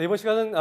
네, 이번 시간은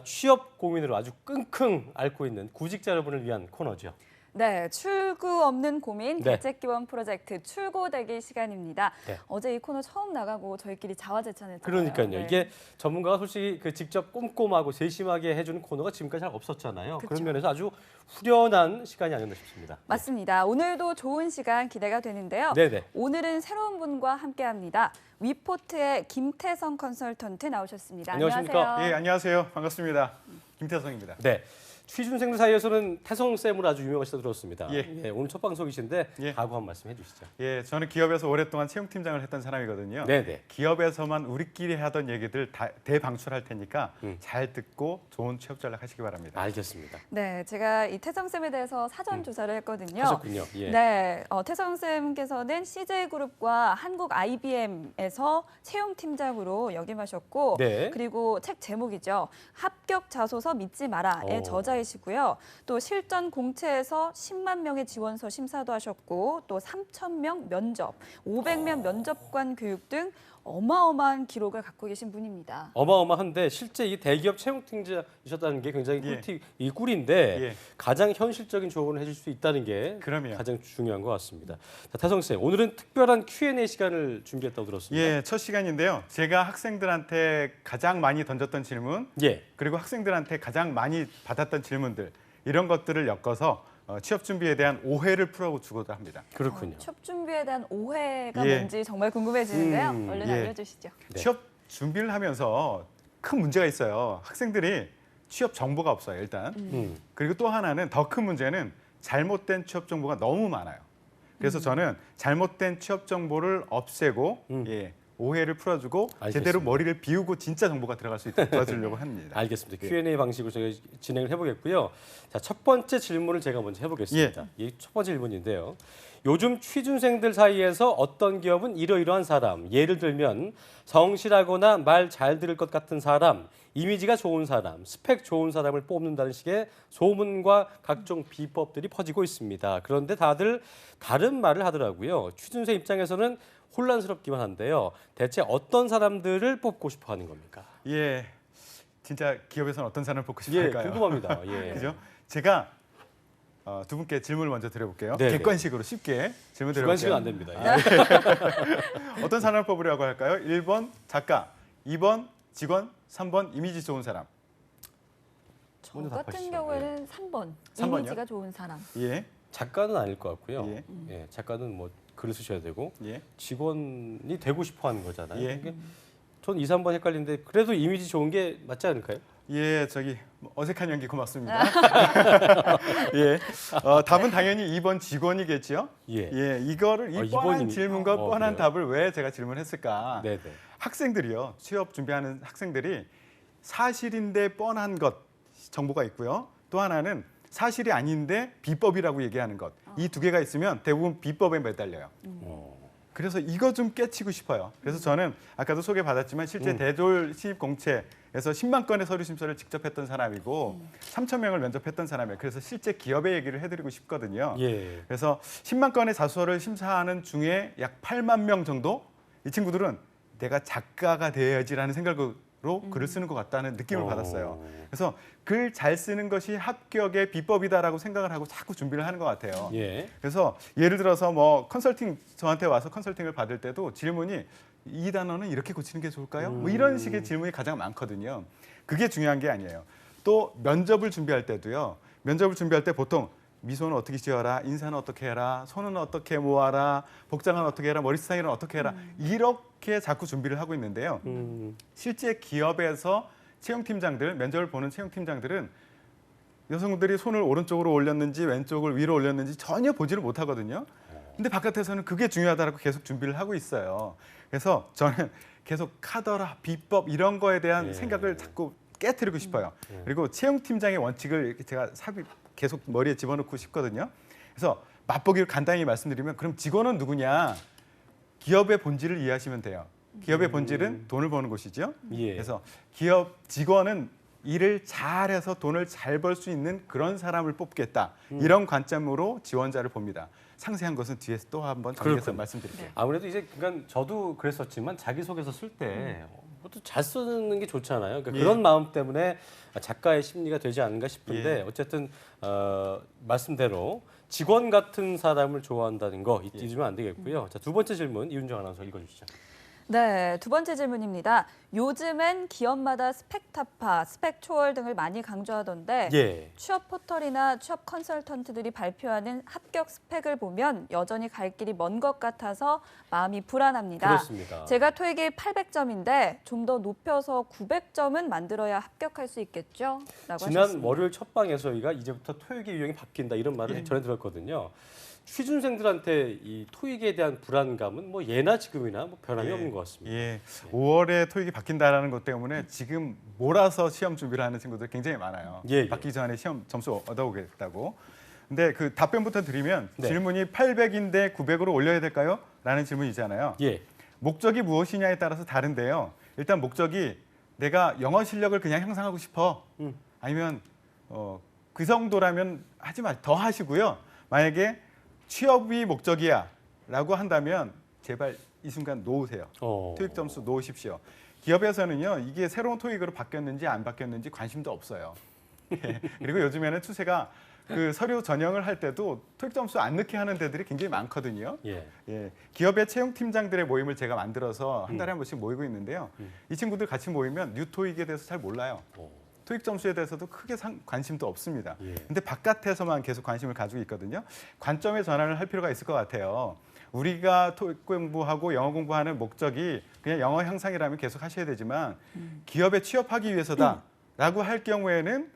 취업 고민으로 아주 끙끙 앓고 있는 구직자 여러분을 위한 코너죠. 네, 출구 없는 고민 네. 대책기원 프로젝트 출고대기 시간입니다. 네. 어제 이 코너 처음 나가고 저희끼리 자화제찬했잖아요. 그러니까요. 네. 이게 전문가가 솔직히 직접 꼼꼼하고 세심하게 해주는 코너가 지금까지 잘 없었잖아요. 그쵸. 그런 면에서 아주 후련한 시간이 아니었나 싶습니다. 맞습니다. 오늘도 좋은 시간 기대가 되는데요. 네네. 오늘은 새로운 분과 함께합니다. 위포트의 김태성 컨설턴트 나오셨습니다. 안녕하십니까? 안녕하세요. 예, 안녕하세요. 반갑습니다. 김태성입니다. 네. 취준생들 사이에서는 태성쌤으로 아주 유명하시다 들었습니다. 예. 오늘 첫 방송이신데 예. 각오 한 말씀 해주시죠. 예, 저는 기업에서 오랫동안 채용팀장을 했던 사람이거든요. 네네. 기업에서만 우리끼리 하던 얘기들 다 대방출할 테니까 음. 잘 듣고 좋은 취업 전략하시기 바랍니다. 알겠습니다. 네, 제가 이 태성쌤에 대해서 사전 조사를 했거든요. 하셨군요. 예. 네, 태성쌤께서는 CJ그룹과 한국 IBM에서 채용팀장으로 역임하셨고 네. 그리고 책 제목이죠. 합격 자소서 믿지 마라의 오. 저자이시고요. 또 실전 공채에서 10만 명의 지원서 심사도 하셨고 또 3,000명 면접, 500명 면접관 교육 등 어마어마한 기록을 갖고 계신 분입니다. 어마어마한데 실제 이 대기업 채용팀장이셨다는 게 굉장히 꿀인데 예. 가장 현실적인 조언을 해줄 수 있다는 게 그럼요. 가장 중요한 것 같습니다. 자, 태성 쌤, 오늘은 특별한 Q&A 시간을 준비했다고 들었습니다. 예, 첫 시간인데요. 제가 학생들한테 가장 많이 던졌던 질문, 예. 그리고 학생들한테 가장 많이 받았던 질문들 이런 것들을 엮어서 취업 준비에 대한 오해를 풀어주고자 합니다. 그렇군요. 취업 준비에 대한 오해가 예. 뭔지 정말 궁금해지는데요. 얼른 예. 알려주시죠. 네. 취업 준비를 하면서 큰 문제가 있어요. 학생들이 취업 정보가 없어요, 일단. 그리고 또 하나는 더 큰 문제는 잘못된 취업 정보가 너무 많아요. 그래서 저는 잘못된 취업 정보를 없애고 오해를 풀어주고 알겠습니다. 제대로 머리를 비우고 진짜 정보가 들어갈 수 있도록 도와주려고 합니다. 알겠습니다. 예. Q&A 방식으로 저희가 진행을 해보겠고요. 자, 첫 번째 질문을 제가 먼저 해보겠습니다. 이 첫 번째 질문인데요. 요즘 취준생들 사이에서 어떤 기업은 이러이러한 사람, 예를 들면 성실하거나 말 잘 들을 것 같은 사람, 이미지가 좋은 사람, 스펙 좋은 사람을 뽑는다는 식의 소문과 각종 비법들이 퍼지고 있습니다. 그런데 다들 다른 말을 하더라고요. 취준생 입장에서는 혼란스럽기만 한데요. 대체 어떤 사람들을 뽑고 싶어 하는 겁니까? 예, 진짜 기업에서는 어떤 사람을 뽑고 예, 싶을까요? 궁금합니다. 예. 그죠? 제가 두 분께 질문을 먼저 드려볼게요. 네네. 객관식으로 쉽게 질문 드려볼게요. 주관식은 안 됩니다. 어떤 사람을 뽑으려고 할까요? 1번 작가, 2번 직원, 3번 이미지 좋은 사람. 저 먼저 같은 답하시죠. 경우에는 3번. 3번이요? 이미지가 좋은 사람. 예, 작가는 아닐 것 같고요. 예. 예, 작가는 뭐 글을 쓰셔야 되고 예, 직원이 되고 싶어 하는 거잖아요. 예. 이게 전 2, 3번 헷갈리는데 그래도 이미지 좋은 게 맞지 않을까요? 예, 저기 어색한 연기 고맙습니다. 예, 답은 당연히 2번 직원이겠죠. 예. 예, 이거를 이 뻔한 이번이- 질문과 뻔한 그래요? 답을 왜 제가 질문했을까? 네네. 학생들이요, 취업 준비하는 학생들이 사실인데 뻔한 것 정보가 있고요. 또 하나는 사실이 아닌데 비법이라고 얘기하는 것. 이 두 개가 있으면 대부분 비법에 매달려요. 그래서 이거 좀 깨치고 싶어요. 그래서 저는 아까도 소개받았지만 실제 대졸 신입 공채에서 10만 건의 서류 심사를 직접 했던 사람이고 3천 명을 면접했던 사람이에요. 그래서 실제 기업의 얘기를 해드리고 싶거든요. 예. 그래서 10만 건의 자소서를 심사하는 중에 약 8만 명 정도 이 친구들은 내가 작가가 돼야지라는 생각으로 글을 쓰는 것 같다는 느낌을 받았어요. 그래서 글 잘 쓰는 것이 합격의 비법이다라고 생각을 하고 자꾸 준비를 하는 것 같아요. 예. 그래서 예를 들어서 뭐 컨설팅 저한테 와서 컨설팅을 받을 때도 질문이 이 단어는 이렇게 고치는 게 좋을까요? 뭐 이런 식의 질문이 가장 많거든요. 그게 중요한 게 아니에요. 또 면접을 준비할 때도요. 면접을 준비할 때 보통 미소는 어떻게 지어라, 인사는 어떻게 해라, 손은 어떻게 모아라, 복장은 어떻게 해라, 머리 스타일은 어떻게 해라 이렇게 자꾸 준비를 하고 있는데요. 실제 기업에서 채용팀장들, 면접을 보는 채용팀장들은 여성분들이 손을 오른쪽으로 올렸는지 왼쪽을 위로 올렸는지 전혀 보지를 못하거든요. 근데 바깥에서는 그게 중요하다고 계속 준비를 하고 있어요. 그래서 저는 계속 카더라, 비법 이런 거에 대한 예. 생각을 자꾸 깨트리고 싶어요. 그리고 채용팀장의 원칙을 이렇게 제가 계속 머리에 집어넣고 싶거든요. 그래서 맛보기를 간단히 말씀드리면 그럼 직원은 누구냐? 기업의 본질을 이해하시면 돼요. 기업의 본질은 돈을 버는 곳이죠. 예. 그래서 기업 직원은 일을 잘해서 돈을 잘 벌 수 있는 그런 사람을 뽑겠다. 이런 관점으로 지원자를 봅니다. 상세한 것은 뒤에서 또 한번 정리해서 그렇군요. 말씀드릴게요. 아무래도 이제 그러니까 저도 그랬었지만 자기소개서 쓸 때 또 잘 쓰는 게 좋잖아요. 그러니까 예. 그런 마음 때문에 작가의 심리가 되지 않는가 싶은데 어쨌든 말씀대로 직원 같은 사람을 좋아한다는 거 잊으면 안 되겠고요. 자, 두 번째 질문 이윤정 아나운서 읽어주시죠. 네, 두 번째 질문입니다. 요즘엔 기업마다 스펙 타파, 스펙 초월 등을 많이 강조하던데 예. 취업 포털이나 취업 컨설턴트들이 발표하는 합격 스펙을 보면 여전히 갈 길이 먼 것 같아서 마음이 불안합니다. 그렇습니다. 제가 토익이 800점인데 좀 더 높여서 900점은 만들어야 합격할 수 있겠죠? 라고 지난 하셨습니다. 월요일 첫 방에서 저희가 이제부터 토익의 유형이 바뀐다 이런 말을 전해 들었거든요. 취준생들한테 이 토익에 대한 불안감은 뭐 예나 지금이나 뭐 변함이 없는 것 같습니다. 예. 5월에 토익이 바뀐다라는 것 때문에 지금 몰아서 시험 준비를 하는 친구들 굉장히 많아요. 예. 받기 전에 시험 점수 얻어오겠다고. 근데 그 답변부터 드리면 네. 질문이 800인데 900으로 올려야 될까요? 라는 질문이잖아요. 예. 목적이 무엇이냐에 따라서 다른데요. 일단 목적이 내가 영어 실력을 그냥 향상하고 싶어. 아니면 그 정도라면 하지 마. 더 하시고요. 만약에 취업이 목적이야 라고 한다면 제발 이 순간 놓으세요. 토익 점수 놓으십시오. 기업에서는요. 이게 새로운 토익으로 바뀌었는지 안 바뀌었는지 관심도 없어요. 예. 그리고 요즘에는 추세가 그 서류 전형을 할 때도 토익 점수 안 넣게 하는 데들이 굉장히 많거든요. 예. 예, 기업의 채용 팀장들의 모임을 제가 만들어서 한 달에 한 번씩 모이고 있는데요. 이 친구들 같이 모이면 뉴토익에 대해서 잘 몰라요. 토익 점수에 대해서도 크게 관심도 없습니다. 예. 근데 바깥에서만 계속 관심을 가지고 있거든요. 관점의 전환을 할 필요가 있을 것 같아요. 우리가 토익 공부하고 영어 공부하는 목적이 그냥 영어 향상이라면 계속 하셔야 되지만 기업에 취업하기 위해서다라고 할 경우에는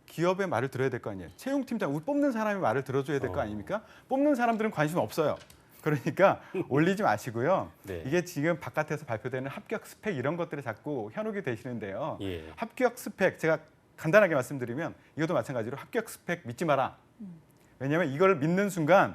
기업의 말을 들어야 될 거 아니에요. 채용팀장, 우리 뽑는 사람의 말을 들어줘야 될 거 아닙니까? 뽑는 사람들은 관심 없어요. 그러니까 올리지 마시고요. 네. 이게 지금 바깥에서 발표되는 합격 스펙 이런 것들이 자꾸 현혹이 되시는데요. 예. 합격 스펙 제가 간단하게 말씀드리면 이것도 마찬가지로 합격 스펙 믿지 마라. 왜냐하면 이걸 믿는 순간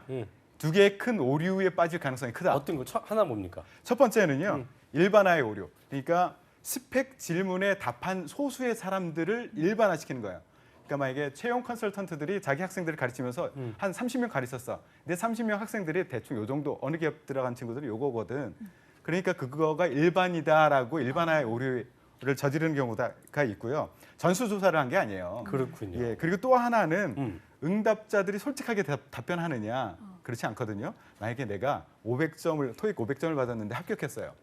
두 개의 큰 오류에 빠질 가능성이 크다. 어떤 거 하나 뭡니까? 첫 번째는요. 일반화의 오류. 그러니까 스펙 질문에 답한 소수의 사람들을 일반화시키는 거예요. 그러니까 만약에 채용 컨설턴트들이 자기 학생들을 가르치면서 한 30명 가르쳤어. 근데 30명 학생들이 대충 요 정도 어느 기업 들어간 친구들은 요거거든. 그러니까 그거가 일반이다라고 일반화의 오류를 저지르는 경우가 있고요. 전수조사를 한 게 아니에요. 그렇군요. 예, 그리고 또 하나는 응답자들이 솔직하게 답변하느냐. 그렇지 않거든요. 만약에 내가 500점을 토익 500점을 받았는데 합격했어요.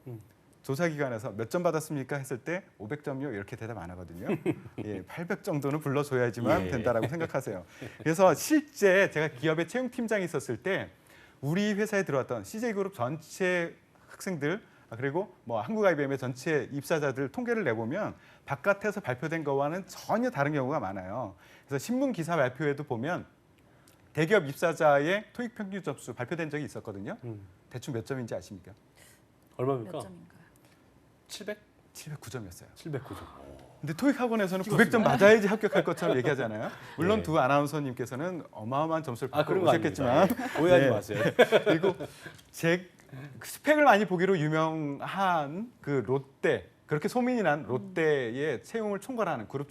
조사기관에서 몇 점 받았습니까? 했을 때 500점이요 이렇게 대답 안 하거든요. 예, 800 정도는 불러줘야지만 예. 된다라고 생각하세요. 그래서 실제 제가 기업의 채용팀장이 있었을 때 우리 회사에 들어왔던 CJ그룹 전체 학생들 그리고 뭐 한국IBM의 전체 입사자들 통계를 내보면 바깥에서 발표된 거와는 전혀 다른 경우가 많아요. 그래서 신문 기사 발표에도 보면 대기업 입사자의 토익 평균 점수 발표된 적이 있었거든요. 대충 몇 점인지 아십니까? 얼마입니까? 몇 점인가요? 700? 709점이었어요. 709점. 근데 토익 학원에서는 900점 맞아야지 합격할 것처럼 얘기하잖아요. 물론 예. 두 아나운서님께서는 어마어마한 점수를 받고 그런 거 오셨겠지만 아닙니다. 예. 오해하지 네. 마세요. 그리고 제 스펙을 많이 보기로 유명한 그 롯데 그렇게 소문이 난 롯데의 채용을 총괄하는 그룹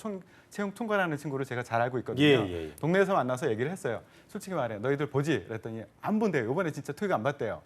채용 총괄하는 친구를 제가 잘 알고 있거든요. 예. 동네에서 만나서 얘기를 했어요. 솔직히 말해 너희들 보지? 그랬더니 안 본대요. 이번에 진짜 토익 안 봤대요.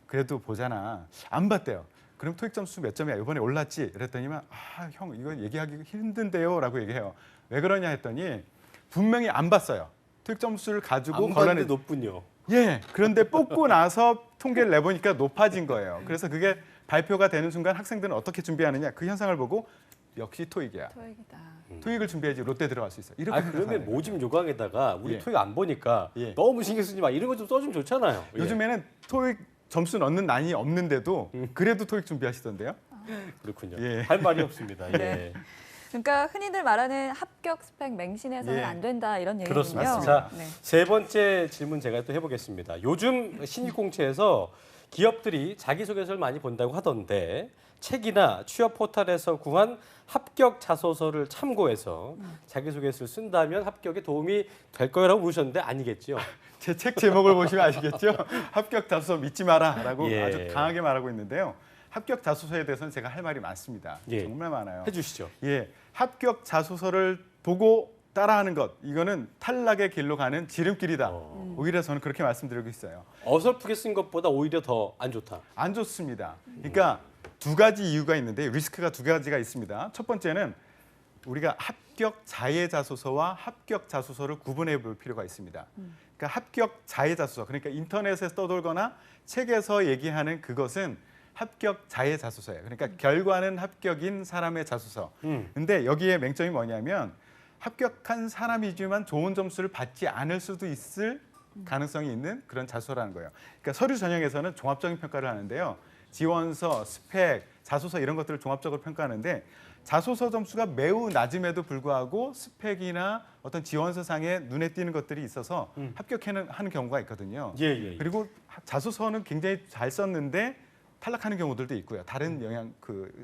그래도 보잖아. 안 봤대요. 그럼 토익 점수 몇 점이야? 이번에 올랐지? 그랬더니만 형 이거 얘기하기 힘든데요 라고 얘기해요. 왜 그러냐 했더니 분명히 안 봤어요. 토익 점수를 가지고 안 봤는데 높군요. 예. 그런데 뽑고 나서 통계를 내보니까 높아진 거예요. 그래서 그게 발표가 되는 순간 학생들은 어떻게 준비하느냐 그 현상을 보고 역시 토익이야. 토익이다. 토익을 준비해야지 롯데 들어갈 수 있어. 이렇게 그러면 생각하는 거예요. 모집 요강에다가 우리 예. 토익 안 보니까 예. 너무 신경 쓰지 마 이런 거 좀 써주면 좋잖아요. 예. 요즘에는 토익 점수 넣는 난이 없는데도 그래도 토익 준비하시던데요. 그렇군요. 예. 할 말이 없습니다. 예. 네. 그러니까 흔히들 말하는 합격 스펙 맹신해서는 예. 안 된다 이런 얘기군요. 그렇습니다. 맞습니다. 자, 네. 세 번째 질문 제가 또 해보겠습니다. 요즘 신입공채에서 기업들이 자기소개서를 많이 본다고 하던데 책이나 취업 포털에서 구한 합격 자소서를 참고해서 자기소개서를 쓴다면 합격에 도움이 될 거라고 물으셨는데 아니겠죠? 제 책 제목을 보시면 아시겠죠? 합격 자소서 믿지 마라라고 예. 아주 강하게 말하고 있는데요. 합격 자소서에 대해서는 제가 할 말이 많습니다. 예. 정말 많아요. 해주시죠. 예, 합격 자소서를 보고 따라하는 것 이거는 탈락의 길로 가는 지름길이다. 오히려 저는 그렇게 말씀드리고 있어요. 어설프게 쓴 것보다 오히려 더 안 좋다. 안 좋습니다. 그러니까 두 가지 이유가 있는데 리스크가 두 가지가 있습니다. 첫 번째는 우리가 합격 자예 자소서와 합격 자소서를 구분해 볼 필요가 있습니다. 그러니까 합격 자예 자소서, 그러니까 인터넷에서 떠돌거나 책에서 얘기하는 그것은 합격 자예 자소서예요. 그러니까 결과는 합격인 사람의 자소서. 근데 여기에 맹점이 뭐냐면 합격한 사람이지만 좋은 점수를 받지 않을 수도 있을 가능성이 있는 그런 자소서라는 거예요. 그러니까 서류 전형에서는 종합적인 평가를 하는데요. 지원서, 스펙, 자소서 이런 것들을 종합적으로 평가하는데 자소서 점수가 매우 낮음에도 불구하고 스펙이나 어떤 지원서상에 눈에 띄는 것들이 있어서 합격하는 경우가 있거든요. 예. 그리고 자소서는 굉장히 잘 썼는데 탈락하는 경우들도 있고요. 다른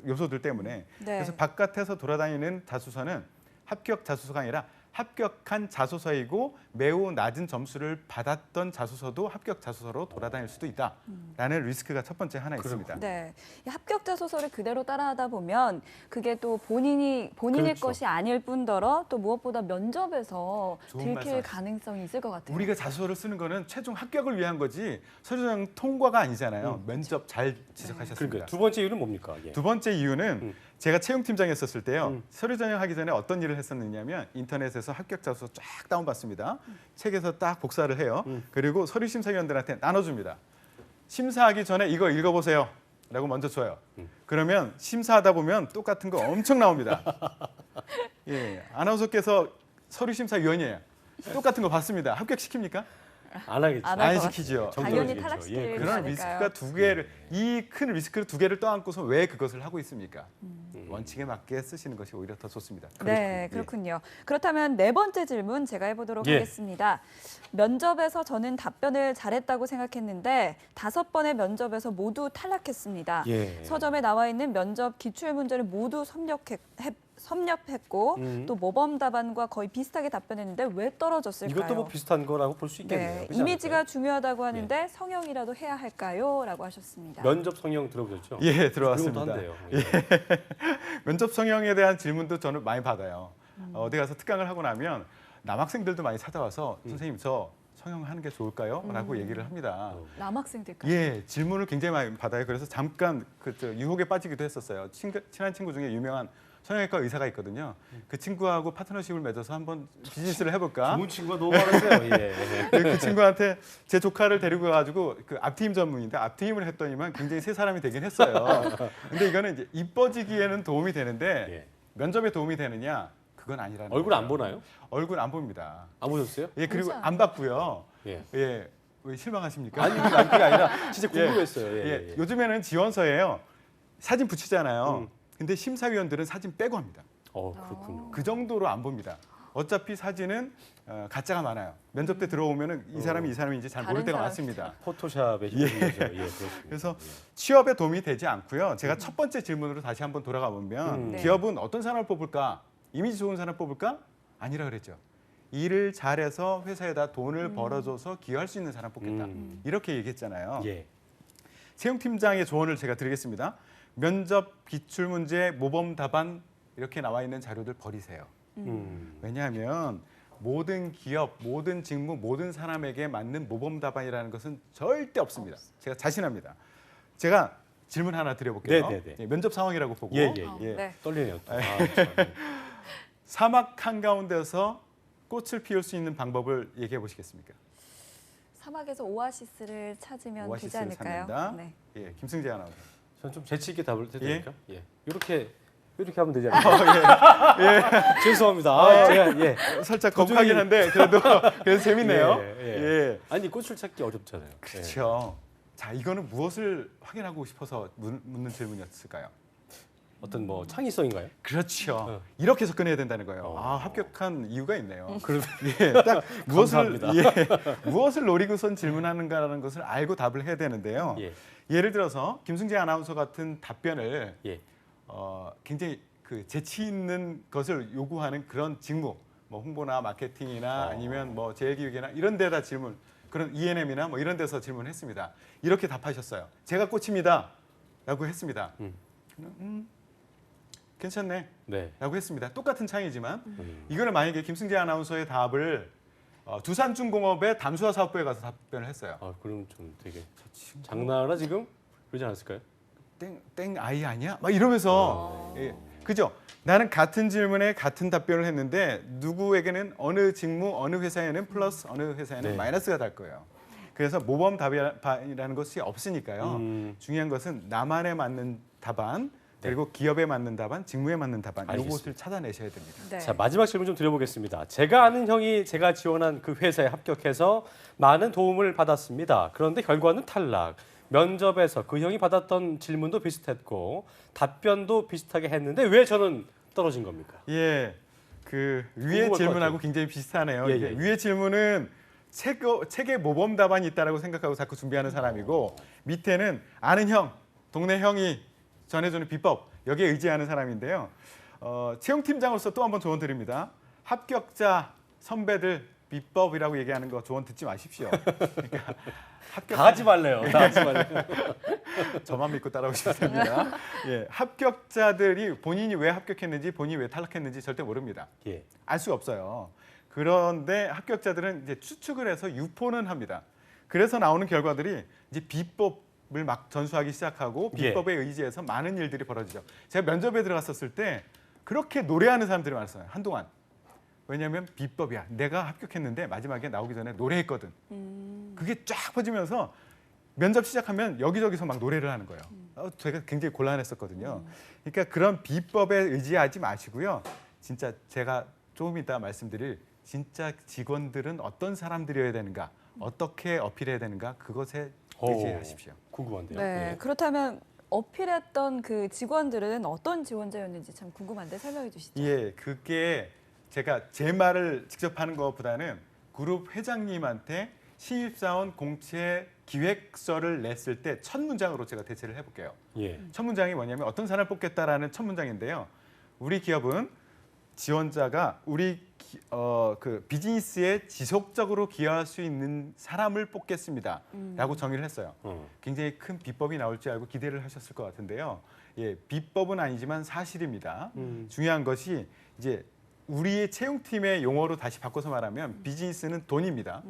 요소들 때문에. 네. 그래서 바깥에서 돌아다니는 자소서는 합격 자소서가 아니라 합격한 자소서이고 매우 낮은 점수를 받았던 자소서도 합격 자소서로 돌아다닐 수도 있다라는 리스크가 첫 번째 하나 있습니다. 네, 이 합격 자소서를 그대로 따라하다 보면 그게 또 본인의 그렇죠. 것이 아닐 뿐더러 또 무엇보다 면접에서 좋은 들킬 말씀하셨습니다. 가능성이 있을 것 같아요. 우리가 자소서를 쓰는 거는 최종 합격을 위한 거지 서류 전형 통과가 아니잖아요. 면접 잘 지적하셨습니다. 그러니까 두 번째 이유는 뭡니까? 예. 두 번째 이유는 제가 채용팀장이었을 때요. 서류 전형하기 전에 어떤 일을 했었느냐면 인터넷에서 합격 자소서 쫙 다운받습니다. 책에서 딱 복사를 해요. 그리고 서류 심사위원들한테 나눠줍니다. 심사하기 전에 이거 읽어보세요. 라고 먼저 줘요. 그러면 심사하다 보면 똑같은 거 엄청 나옵니다. 예, 아나운서께서 서류 심사위원이에요. 똑같은 거 받습니다. 합격시킵니까? 안 하겠죠. 안 할 안 것 시키죠. 당연히 정도는 탈락시킬 예, 그런 거니까요. 리스크가 두 개를 이 큰 리스크를 두 개를 떠안고서 왜 그것을 하고 있습니까? 원칙에 맞게 쓰시는 것이 오히려 더 좋습니다. 네, 그렇군요. 그렇다면 네 번째 질문 제가 해보도록 예. 하겠습니다. 면접에서 저는 답변을 잘했다고 생각했는데 5번의 면접에서 모두 탈락했습니다. 예. 서점에 나와 있는 면접 기출 문제를 모두 섭렵했고 또 모범 답안과 거의 비슷하게 답변했는데 왜 떨어졌을까요? 이것도 뭐 비슷한 거라고 볼 수 있겠네요. 네, 그렇지 이미지가 않을까요? 중요하다고 하는데 성형이라도 해야 할까요? 라고 하셨습니다. 면접 성형 들어보셨죠? 예, 그런 것도 들어왔습니다. 한대요. 면접 성형에 대한 질문도 저는 많이 받아요. 어디 가서 특강을 하고 나면 남학생들도 많이 찾아와서 선생님 저 성형하는 게 좋을까요? 라고 얘기를 합니다. 남학생들까지. 예, 질문을 굉장히 많이 받아요. 그래서 잠깐 유혹에 빠지기도 했었어요. 친한 친구 중에 유명한 성형외과 의사가 있거든요. 그 친구하고 파트너십을 맺어서 한번 비즈니스를 해볼까? 좋은 친구가 너무 많으세요. 예. 그 친구한테 제 조카를 데리고 가가지고 그 앞트임 전문인데 앞트임을 했더니만 굉장히 세 사람이 되긴 했어요. 근데 이거는 이제 이뻐지기에는 도움이 되는데 예. 면접에 도움이 되느냐? 그건 아니라는 얼굴 거예요. 안 보나요? 얼굴 안 봅니다. 안 보셨어요? 예, 그리고 진짜. 안 받고요. 예. 예, 왜 실망하십니까? 아니 그게 아니라 진짜 궁금했어요. 예. 예, 요즘에는 지원서에요. 사진 붙이잖아요. 근데 심사위원들은 사진 빼고 합니다. 그렇군요. 그 정도로 안 봅니다. 어차피 사진은 가짜가 많아요. 면접 때 들어오면은 이 사람이 이 사람인지 잘 모를 다른 때가 사람. 많습니다. 포토샵의 힘이죠. 예, 그렇습니다. 그래서 취업에 도움이 되지 않고요. 제가 첫 번째 질문으로 다시 한번 돌아가 보면 네. 기업은 어떤 사람을 뽑을까? 이미지 좋은 사람 뽑을까? 아니라 그랬죠. 일을 잘해서 회사에다 돈을 벌어줘서 기여할 수 있는 사람 뽑겠다. 이렇게 얘기했잖아요. 예. 채용팀장의 조언을 제가 드리겠습니다. 면접 기출 문제, 모범 답안 이렇게 나와 있는 자료들 버리세요. 왜냐하면 모든 기업, 모든 직무, 모든 사람에게 맞는 모범 답안이라는 것은 절대 없습니다. 제가 자신합니다. 제가 질문 하나 드려볼게요. 네네네. 예, 면접 상황이라고 보고 예. 네. 떨리네요. 또. 사막 한가운데서 꽃을 피울 수 있는 방법을 얘기해 보시겠습니까? 사막에서 오아시스를 찾으면 되지 오아시스를 않을까요? 찾는다. 네. 예, 김승재 아나운서. 저는 좀 재치 있게 답을 해도 예? 됩니까? 예. 이렇게 하면 되지 않을까요? 예. 죄송합니다. 제가 살짝 도중에- 겁하긴 한데 그래도 재밌네요. 예. 아니 꽃을 찾기 어렵잖아요. 그렇죠. 자, 이거는 무엇을 확인하고 싶어서 묻는 질문이었을까요? 어떤 뭐 창의성인가요? 그렇죠. 이렇게 접근해야 된다는 거예요. 어. 아, 합격한 이유가 있네요. 그럼 예, 딱 감사합니다. 무엇을 노리고선 질문하는가라는 것을 알고 답을 해야 되는데요. 예. 예를 들어서 김승재 아나운서 같은 답변을 예. 굉장히 그 재치 있는 것을 요구하는 그런 직무, 뭐 홍보나 마케팅이나 아니면 뭐 제일기획이나 이런 데다 질문, 그런 E&M이나 뭐 이런 데서 질문했습니다. 이렇게 답하셨어요. 제가 꽃입니다.라고 했습니다. 괜찮네. 네. 라고 했습니다. 똑같은 창이지만 이거는 만약에 김승재 아나운서의 답을 두산중공업의 담수화 사업부에 가서 답변을 했어요. 그럼 좀 되게 장난하나 지금 그러지 않았을까요? 땡 아이 아니야? 막 이러면서 예, 그죠? 나는 같은 질문에 같은 답변을 했는데 누구에게는 어느 직무, 어느 회사에는 플러스, 어느 회사에는 네. 마이너스가 달 거예요. 그래서 모범 답이라는 것이 없으니까요. 중요한 것은 나만에 맞는 답안, 그리고 기업에 맞는 답안, 직무에 맞는 답안 알겠습니다. 이것을 찾아내셔야 됩니다. 네. 자, 마지막 질문 좀 드려보겠습니다. 제가 아는 형이 제가 지원한 그 회사에 합격해서 많은 도움을 받았습니다. 그런데 결과는 탈락. 면접에서 그 형이 받았던 질문도 비슷했고 답변도 비슷하게 했는데 왜 저는 떨어진 겁니까? 예, 그 위의 궁금할 것 질문하고 같아요. 굉장히 비슷하네요. 예, 이게 예. 위의 질문은 책에 모범 답안이 있다라고 생각하고 자꾸 준비하는 사람이고 밑에는 아는 형, 동네 형이 전해주는 비법 여기에 의지하는 사람인데요. 채용팀장으로서 또 한 번 조언 드립니다. 합격자 선배들 비법이라고 얘기하는 거 조언 듣지 마십시오. 그러니까 다 하지 말래요. 다 하지 말래요. 저만 믿고 따라오시면 됩니다. 예, 합격자들이 본인이 왜 합격했는지 본인이 왜 탈락했는지 절대 모릅니다. 예. 알 수가 없어요. 그런데 합격자들은 이제 추측을 해서 유포는 합니다. 그래서 나오는 결과들이 이제 비법을 막 전수하기 시작하고 비법에 의지해서 많은 일들이 벌어지죠. 제가 면접에 들어갔었을 때 그렇게 노래하는 사람들이 많았어요. 한동안. 왜냐하면 비법이야. 내가 합격했는데 마지막에 나오기 전에 노래했거든. 그게 쫙 퍼지면서 면접 시작하면 여기저기서 막 노래를 하는 거예요. 제가 굉장히 곤란했었거든요. 그러니까 그런 비법에 의지하지 마시고요. 진짜 제가 조금 이따 말씀드릴 진짜 직원들은 어떤 사람들이어야 되는가, 어떻게 어필해야 되는가 그것에 의지하십시오. 궁금한데요. 네. 예. 그렇다면 어필했던 그 직원들은 어떤 지원자였는지 참 궁금한데 설명해 주시죠. 예, 그게 제가 제 말을 직접 하는 것보다는 그룹 회장님한테 신입사원 공채 기획서를 냈을 때 첫 문장으로 제가 대체를 해볼게요. 예. 첫 문장이 뭐냐면 어떤 사람을 뽑겠다라는 첫 문장인데요. 우리 기업은 지원자가 그 비즈니스에 지속적으로 기여할 수 있는 사람을 뽑겠습니다라고 정의를 했어요. 굉장히 큰 비법이 나올 줄 알고 기대를 하셨을 것 같은데요. 예, 비법은 아니지만 사실입니다. 중요한 것이 이제 우리의 채용팀의 용어로 다시 바꿔서 말하면 비즈니스는 돈입니다.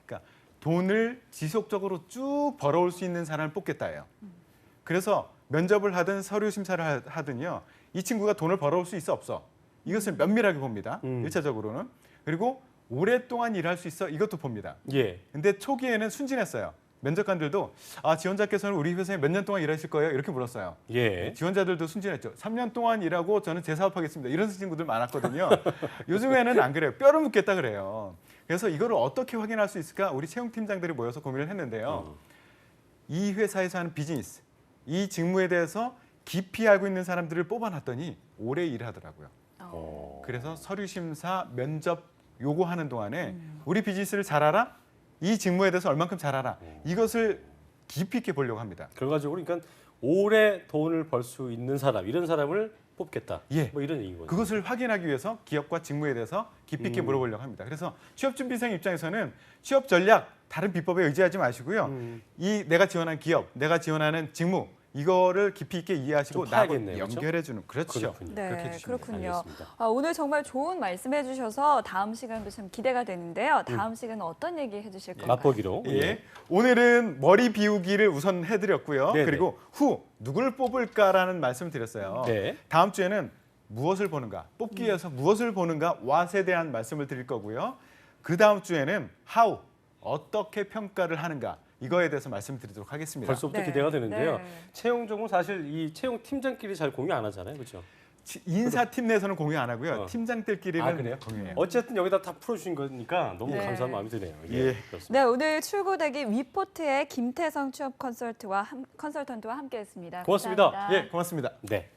그러니까 돈을 지속적으로 쭉 벌어올 수 있는 사람을 뽑겠다예요. 그래서 면접을 하든 서류 심사를 하든요. 이 친구가 돈을 벌어올 수 있어 없어. 이것을 면밀하게 봅니다. 1차적으로는. 그리고 오랫동안 일할 수 있어 이것도 봅니다. 예. 근데 초기에는 순진했어요. 면접관들도 지원자께서는 우리 회사에 몇 년 동안 일하실 거예요? 이렇게 물었어요. 예. 지원자들도 순진했죠. 3년 동안 일하고 저는 재사업하겠습니다. 이런 친구들 많았거든요. 요즘에는 안 그래요. 뼈를 묻겠다 그래요. 그래서 이거를 어떻게 확인할 수 있을까? 우리 채용팀장들이 모여서 고민을 했는데요. 이 회사에서 하는 비즈니스, 이 직무에 대해서 깊이 알고 있는 사람들을 뽑아놨더니 오래 일하더라고요. 그래서 서류 심사, 면접 요구하는 동안에 우리 비즈니스를 잘 알아? 이 직무에 대해서 얼만큼 잘 알아? 이것을 깊이 있게 보려고 합니다. 결과적으로 그러니까 오래 돈을 벌 수 있는 사람 이런 사람을 뽑겠다. 예. 뭐 이런 얘기인 거죠. 그것을 확인하기 위해서 기업과 직무에 대해서 깊이 있게 물어보려고 합니다. 그래서 취업준비생 입장에서는 취업 전략, 다른 비법에 의지하지 마시고요. 이 내가 지원한 기업, 내가 지원하는 직무 이거를 깊이 있게 이해하시고 좀 나하고 파야겠네요, 그렇죠? 연결해주는 그렇죠. 그렇군요. 그렇게 네, 해주시면 그렇군요. 알겠습니다. 오늘 정말 좋은 말씀해 주셔서 다음 시간도 참 기대가 되는데요. 다음 시간은 어떤 얘기 해주실 건가요? 맛보기로. 예. 오늘은 머리 비우기를 우선 해드렸고요. 네네. 그리고 누굴 뽑을까라는 말씀을 드렸어요. 네. 다음 주에는 무엇을 보는가, 뽑기 위해서 무엇을 보는가, what에 대한 말씀을 드릴 거고요. 그 다음 주에는 how, 어떻게 평가를 하는가 이거에 대해서 말씀드리도록 하겠습니다. 벌써부터 네. 기대가 되는데요. 네. 채용 정보 사실 이 채용 팀장끼리 잘 공유 안 하잖아요, 그렇죠? 인사팀 내에서는 공유 안 하고요. 팀장들끼리는 아, 그래요? 공유해요. 어쨌든 여기다 다 풀어주신 거니까 너무 네. 감사한 마음이 드네요. 예. 그렇습니다. 네, 오늘 출고되기 위포트의 김태성 취업 컨설턴트와 함께했습니다. 고맙습니다. 감사합니다. 예, 고맙습니다. 네.